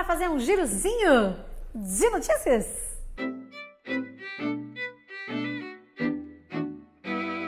fazer um girozinho de notícias.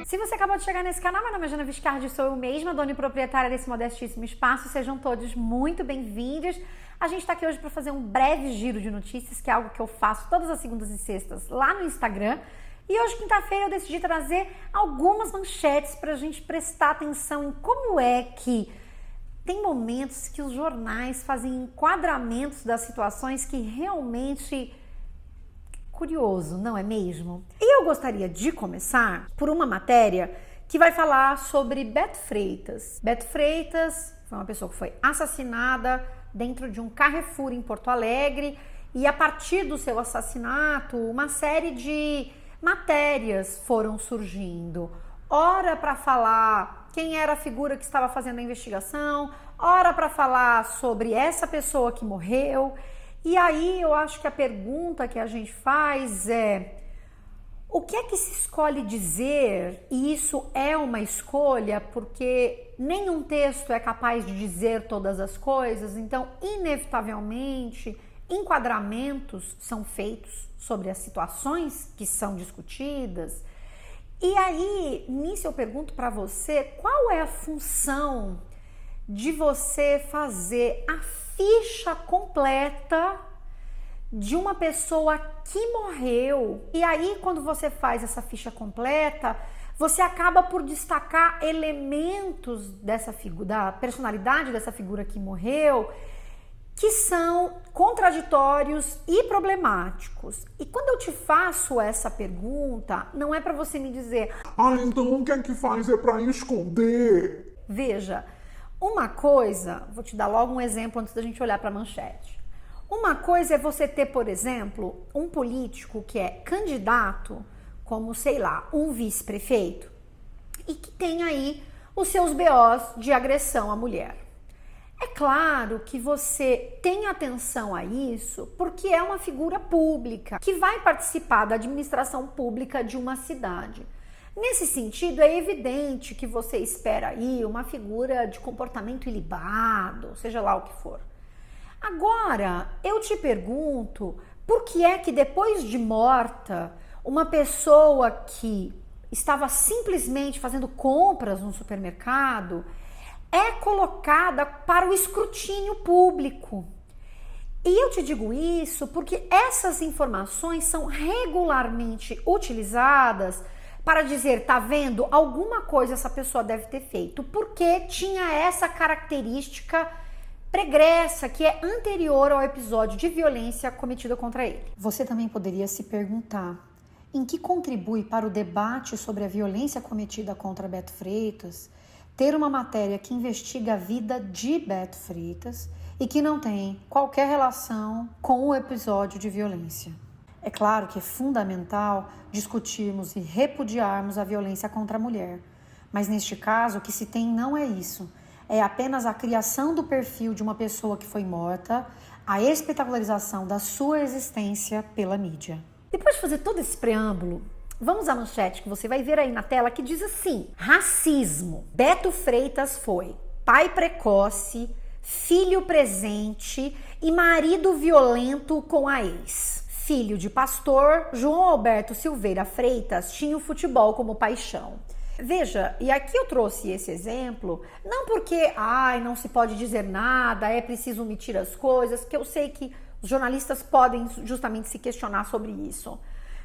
Se você acabou de chegar nesse canal, meu nome é Jana Viscardi, sou eu mesma, dona e proprietária desse modestíssimo espaço. Sejam todos muito bem-vindos. A gente está aqui hoje para fazer um breve giro de notícias, que é algo que eu faço todas as segundas e sextas lá no Instagram. E hoje, quinta-feira, eu decidi trazer algumas manchetes para a gente prestar atenção em como é que tem momentos que os jornais fazem enquadramentos das situações que realmente... curioso, não é mesmo? E eu gostaria de começar por uma matéria que vai falar sobre Beto Freitas. Beto Freitas foi uma pessoa que foi assassinada dentro de um Carrefour em Porto Alegre e a partir do seu assassinato, uma série de matérias foram surgindo. Ora para falar quem era a figura que estava fazendo a investigação, ora para falar sobre essa pessoa que morreu. E aí eu acho que a pergunta que a gente faz é: o que é que se escolhe dizer? E isso é uma escolha, porque nenhum texto é capaz de dizer todas as coisas, então inevitavelmente enquadramentos são feitos sobre as situações que são discutidas. E aí, nisso eu pergunto para você, qual é a função de você fazer a ficha completa de uma pessoa que morreu? E aí, quando você faz essa ficha completa, você acaba por destacar elementos dessa figura, da personalidade dessa figura que morreu, que são contraditórios e problemáticos. E quando eu te faço essa pergunta, não é para você me dizer: então o que é que faz? É para esconder? Veja, uma coisa, vou te dar logo um exemplo antes da gente olhar para a manchete. Uma coisa é você ter, por exemplo, um político que é candidato, como, sei lá, um vice-prefeito, e que tem aí os seus BOs de agressão à mulher. É claro que você tem atenção a isso porque é uma figura pública que vai participar da administração pública de uma cidade. Nesse sentido, é evidente que você espera aí uma figura de comportamento ilibado, seja lá o que for. Agora, eu te pergunto, por que é que depois de morta, uma pessoa que estava simplesmente fazendo compras no supermercado é colocada para o escrutínio público? E eu te digo isso porque essas informações são regularmente utilizadas para dizer: tá vendo, alguma coisa essa pessoa deve ter feito, porque tinha essa característica pregressa que é anterior ao episódio de violência cometida contra ele. Você também poderia se perguntar: em que contribui para o debate sobre a violência cometida contra Beto Freitas ter uma matéria que investiga a vida de Beto Freitas e que não tem qualquer relação com o episódio de violência? É claro que é fundamental discutirmos e repudiarmos a violência contra a mulher, mas neste caso o que se tem não é isso. É apenas a criação do perfil de uma pessoa que foi morta, a espetacularização da sua existência pela mídia. Depois de fazer todo esse preâmbulo, vamos à manchete que você vai ver aí na tela, que diz assim: racismo. Beto Freitas foi pai precoce, filho presente e marido violento com a ex. Filho de pastor, João Alberto Silveira Freitas tinha o futebol como paixão. Veja, e aqui eu trouxe esse exemplo, não porque, não se pode dizer nada, é preciso omitir as coisas, que eu sei que os jornalistas podem justamente se questionar sobre isso.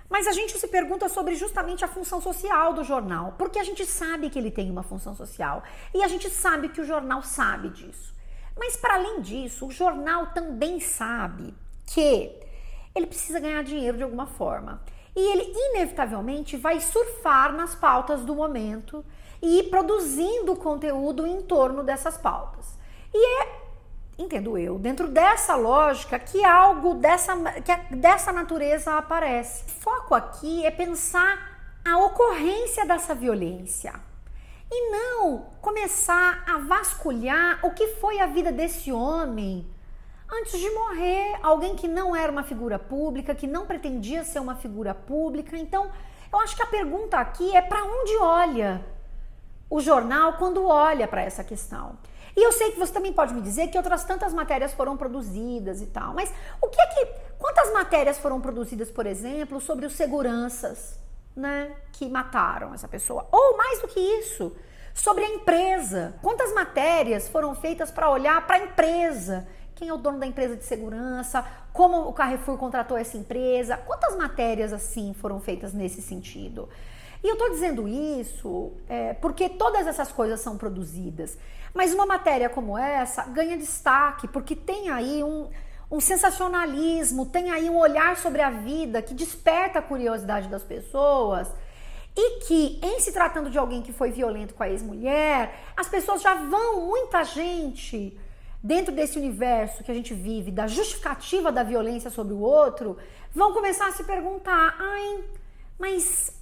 Mas a gente se pergunta sobre justamente a função social do jornal, porque a gente sabe que ele tem uma função social e a gente sabe que o jornal sabe disso. Mas para além disso, o jornal também sabe que ele precisa ganhar dinheiro de alguma forma. E ele inevitavelmente vai surfar nas pautas do momento e ir produzindo conteúdo em torno dessas pautas. E é, entendo eu, dentro dessa lógica que algo dessa natureza aparece. O foco aqui é pensar a ocorrência dessa violência e não começar a vasculhar o que foi a vida desse homem antes de morrer, alguém que não era uma figura pública, que não pretendia ser uma figura pública. Então, eu acho que a pergunta aqui é: para onde olha o jornal quando olha para essa questão? E eu sei que você também pode me dizer que outras tantas matérias foram produzidas e tal, mas quantas matérias foram produzidas, por exemplo, sobre os seguranças, né, que mataram essa pessoa? Ou mais do que isso, sobre a empresa. Quantas matérias foram feitas para olhar para a empresa? Quem é o dono da empresa de segurança? Como o Carrefour contratou essa empresa? Quantas matérias assim foram feitas nesse sentido? E eu tô dizendo isso porque todas essas coisas são produzidas. Mas uma matéria como essa ganha destaque, porque tem aí um sensacionalismo, tem aí um olhar sobre a vida que desperta a curiosidade das pessoas e que, em se tratando de alguém que foi violento com a ex-mulher, as pessoas já vão, muita gente, dentro desse universo que a gente vive, da justificativa da violência sobre o outro, vão começar a se perguntar, mas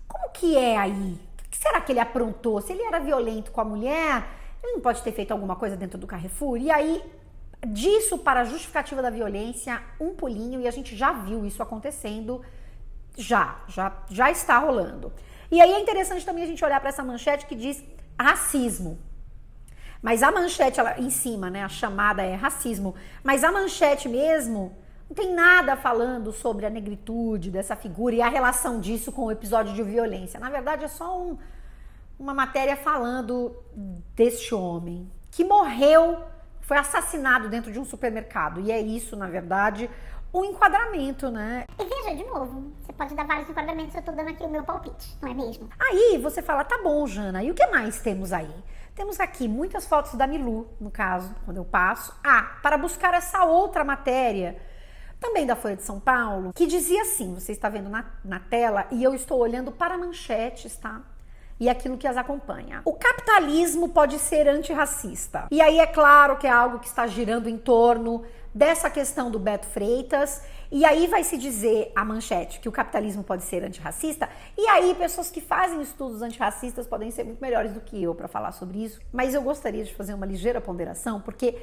como que é aí? O que será que ele aprontou? Se ele era violento com a mulher, ele não pode ter feito alguma coisa dentro do Carrefour? E aí, disso para a justificativa da violência, um pulinho, e a gente já viu isso acontecendo, já está rolando. E aí é interessante também a gente olhar para essa manchete que diz racismo. Mas a manchete, ela, em cima, né, a chamada é racismo, mas a manchete mesmo não tem nada falando sobre a negritude dessa figura e a relação disso com o episódio de violência. Na verdade, é só uma matéria falando deste homem que morreu, foi assassinado dentro de um supermercado. E é isso, na verdade, o enquadramento, né? E veja, de novo, você pode dar vários enquadramentos, eu tô dando aqui o meu palpite, não é mesmo? Aí você fala, tá bom, Jana, e o que mais temos aí? Temos aqui muitas fotos da Milu, no caso, quando eu passo. Para buscar essa outra matéria, também da Folha de São Paulo, que dizia assim, você está vendo na tela, e eu estou olhando para manchetes, tá? E aquilo que as acompanha. O capitalismo pode ser antirracista. E aí é claro que é algo que está girando em torno dessa questão do Beto Freitas, e aí vai se dizer a manchete que o capitalismo pode ser antirracista, e aí pessoas que fazem estudos antirracistas podem ser muito melhores do que eu para falar sobre isso, mas eu gostaria de fazer uma ligeira ponderação, porque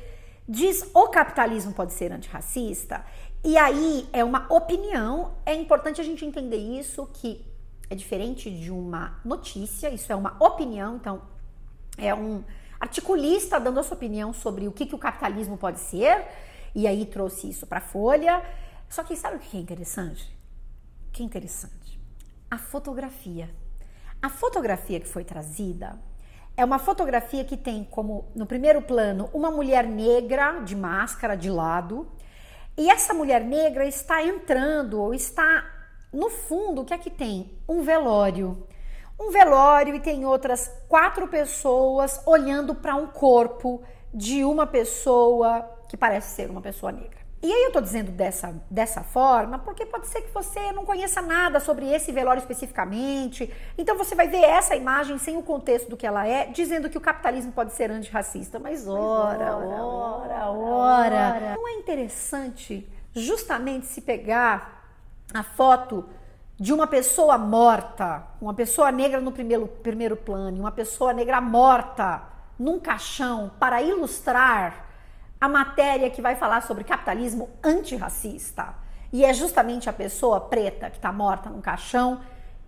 diz o capitalismo pode ser antirracista, e aí é uma opinião, é importante a gente entender isso, que é diferente de uma notícia, isso é uma opinião, então é um articulista dando a sua opinião sobre o que o capitalismo pode ser, e aí trouxe isso para a Folha. Só que sabe o que é interessante? O que é interessante? A fotografia. A fotografia que foi trazida é uma fotografia que tem como, no primeiro plano, uma mulher negra de máscara de lado, e essa mulher negra está entrando, ou está no fundo, o que é que tem? Um velório. Um velório e tem outras 4 pessoas olhando para um corpo de uma pessoa que parece ser uma pessoa negra. E aí eu tô dizendo dessa forma, porque pode ser que você não conheça nada sobre esse velório especificamente, então você vai ver essa imagem sem o contexto do que ela é, dizendo que o capitalismo pode ser antirracista. Mas ora. Não é interessante justamente se pegar a foto de uma pessoa morta, uma pessoa negra no primeiro plano, uma pessoa negra morta num caixão, para ilustrar a matéria que vai falar sobre capitalismo antirracista, e é justamente a pessoa preta que está morta num caixão,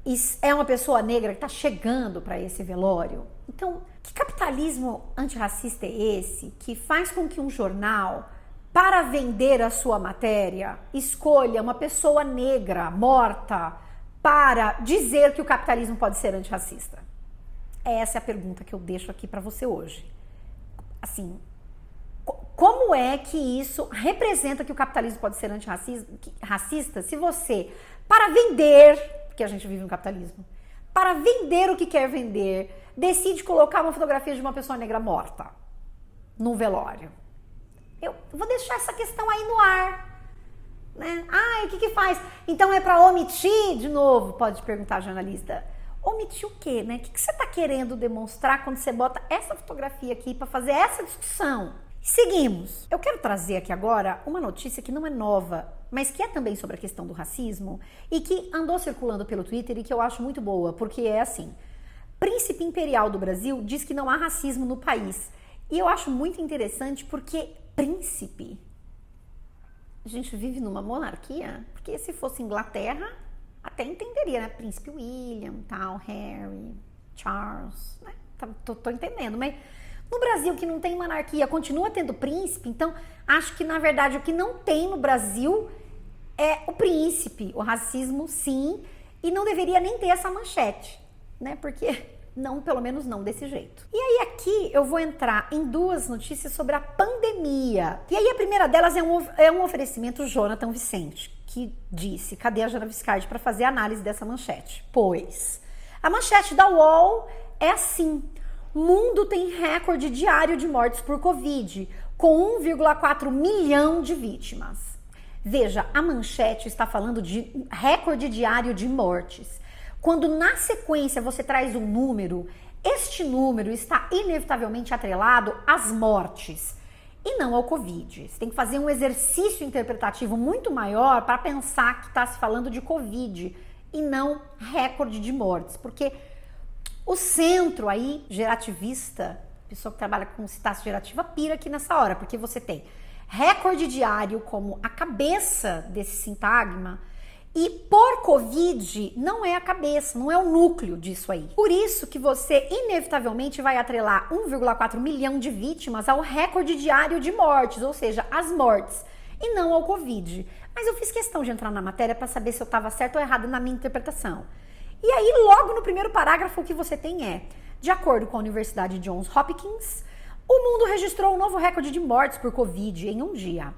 e é uma pessoa negra que está chegando para esse velório. Então, que capitalismo antirracista é esse que faz com que um jornal, para vender a sua matéria, escolha uma pessoa negra morta para dizer que o capitalismo pode ser antirracista? Essa é a pergunta que eu deixo aqui para você hoje. Assim, como é que isso representa que o capitalismo pode ser antirracista se você, para vender, porque a gente vive no capitalismo, para vender o que quer vender, decide colocar uma fotografia de uma pessoa negra morta num velório? Eu vou deixar essa questão aí no ar, né? O que faz? Então é para omitir, de novo, pode perguntar a jornalista. Omitir o quê, né? O que você está querendo demonstrar quando você bota essa fotografia aqui para fazer essa discussão? Seguimos. Eu quero trazer aqui agora uma notícia que não é nova, mas que é também sobre a questão do racismo e que andou circulando pelo Twitter e que eu acho muito boa, porque é assim: Príncipe Imperial do Brasil diz que não há racismo no país. E eu acho muito interessante porque príncipe, a gente vive numa monarquia, porque se fosse Inglaterra, até entenderia, né? Príncipe William, tal, Harry, Charles, né? Tô entendendo, mas No Brasil, que não tem monarquia, continua tendo príncipe, então acho que, na verdade, o que não tem no Brasil é o príncipe, o racismo, sim, e não deveria nem ter essa manchete, né? Porque não, pelo menos não desse jeito. E aí aqui eu vou entrar em duas notícias sobre a pandemia. E aí a primeira delas é um oferecimento Jonathan Vicente, que disse, cadê a Jana Viscardi para fazer a análise dessa manchete? Pois, a manchete da UOL é assim: mundo tem recorde diário de mortes por Covid, com 1,4 milhão de vítimas. Veja, a manchete está falando de recorde diário de mortes. Quando na sequência você traz um número, este número está inevitavelmente atrelado às mortes e não ao Covid. Você tem que fazer um exercício interpretativo muito maior para pensar que está se falando de Covid e não recorde de mortes, porque o centro aí, gerativista, pessoa que trabalha com sintaxe gerativa, pira aqui nessa hora, porque você tem recorde diário como a cabeça desse sintagma e por Covid não é a cabeça, não é o núcleo disso aí. Por isso que você inevitavelmente vai atrelar 1,4 milhão de vítimas ao recorde diário de mortes, ou seja, as mortes, e não ao Covid. Mas eu fiz questão de entrar na matéria para saber se eu estava certo ou errado na minha interpretação. E aí, logo no primeiro parágrafo, o que você tem é: de acordo com a Universidade Johns Hopkins, o mundo registrou um novo recorde de mortes por Covid em um dia.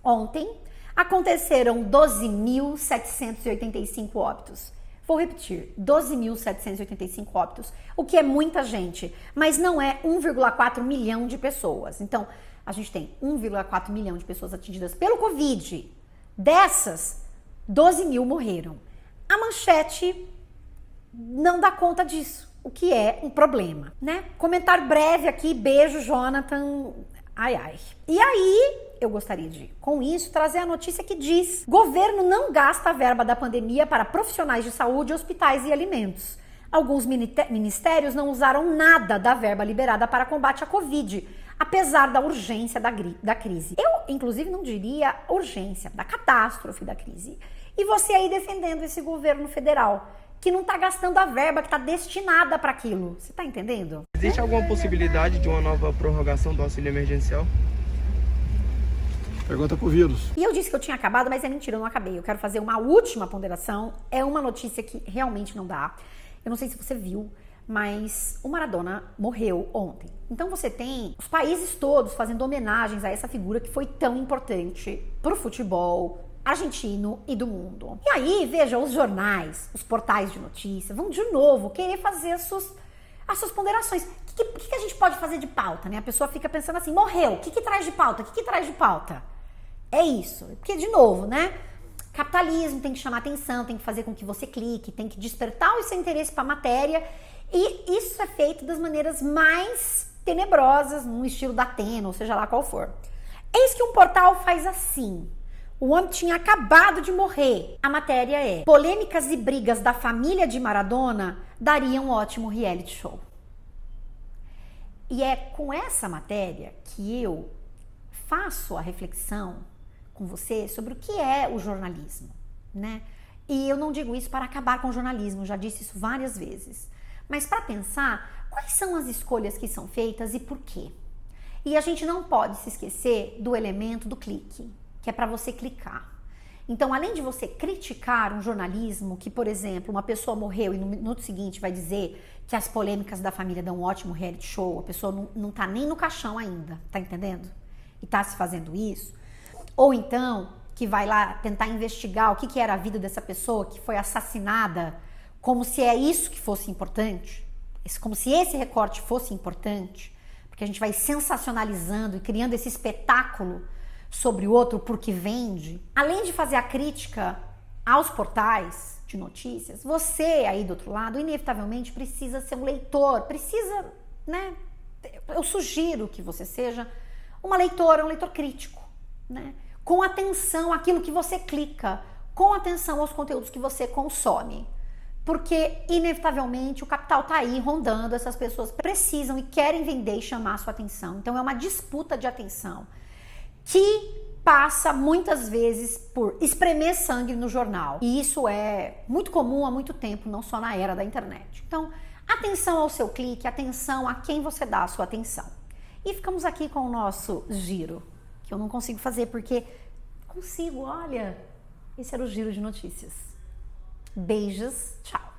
Ontem, aconteceram 12.785 óbitos. Vou repetir, 12.785 óbitos, o que é muita gente, mas não é 1,4 milhão de pessoas. Então, a gente tem 1,4 milhão de pessoas atingidas pelo Covid. Dessas, 12 mil morreram. A manchete não dá conta disso, o que é um problema, né? Comentário breve aqui, beijo, Jonathan. Ai, ai. E aí, eu gostaria de, com isso, trazer a notícia que diz: governo não gasta a verba da pandemia para profissionais de saúde, hospitais e alimentos. Alguns ministérios não usaram nada da verba liberada para combate à Covid, apesar da urgência da crise. Eu, inclusive, não diria urgência, da catástrofe da crise. E você aí defendendo esse governo federal, que não está gastando a verba que está destinada para aquilo. Você está entendendo? Existe alguma possibilidade de uma nova prorrogação do auxílio emergencial? Pergunta pro vírus. E eu disse que eu tinha acabado, mas é mentira, eu não acabei. Eu quero fazer uma última ponderação. É uma notícia que realmente não dá. Eu não sei se você viu, mas o Maradona morreu ontem. Então você tem os países todos fazendo homenagens a essa figura que foi tão importante pro futebol argentino e do mundo. E aí, veja, os jornais, os portais de notícia vão de novo querer fazer as suas ponderações. O que a gente pode fazer de pauta, né? A pessoa fica pensando assim: morreu, o que traz de pauta? O que traz de pauta? É isso. Porque, de novo, né? Capitalismo tem que chamar atenção, tem que fazer com que você clique, tem que despertar o seu interesse para a matéria, e isso é feito das maneiras mais tenebrosas, no estilo da Atena, ou seja lá qual for. Eis que um portal faz assim: o homem tinha acabado de morrer. A matéria é: polêmicas e brigas da família de Maradona dariam um ótimo reality show. E é com essa matéria que eu faço a reflexão com você sobre o que é o jornalismo, né? E eu não digo isso para acabar com o jornalismo, já disse isso várias vezes, mas para pensar quais são as escolhas que são feitas e por quê. E a gente não pode se esquecer do elemento do clique, que é para você clicar. Então, além de você criticar um jornalismo que, por exemplo, uma pessoa morreu e no minuto seguinte vai dizer que as polêmicas da família dão um ótimo reality show, a pessoa não tá nem no caixão ainda, tá entendendo? E tá se fazendo isso. Ou então, que vai lá tentar investigar o que era a vida dessa pessoa que foi assassinada, como se é isso que fosse importante, como se esse recorte fosse importante, porque a gente vai sensacionalizando e criando esse espetáculo sobre o outro porque vende. Além de fazer a crítica aos portais de notícias, você aí do outro lado, inevitavelmente precisa ser um leitor, precisa, né? Eu sugiro que você seja uma leitora, um leitor crítico, né? Com atenção àquilo que você clica, com atenção aos conteúdos que você consome. Porque, inevitavelmente, o capital tá aí rondando, essas pessoas precisam e querem vender e chamar a sua atenção. Então, é uma disputa de atenção que passa muitas vezes por espremer sangue no jornal. E isso é muito comum há muito tempo, não só na era da internet. Então, atenção ao seu clique, atenção a quem você dá a sua atenção. E ficamos aqui com o nosso giro, que eu não consigo fazer porque consigo, olha. Esse era o giro de notícias. Beijos, tchau.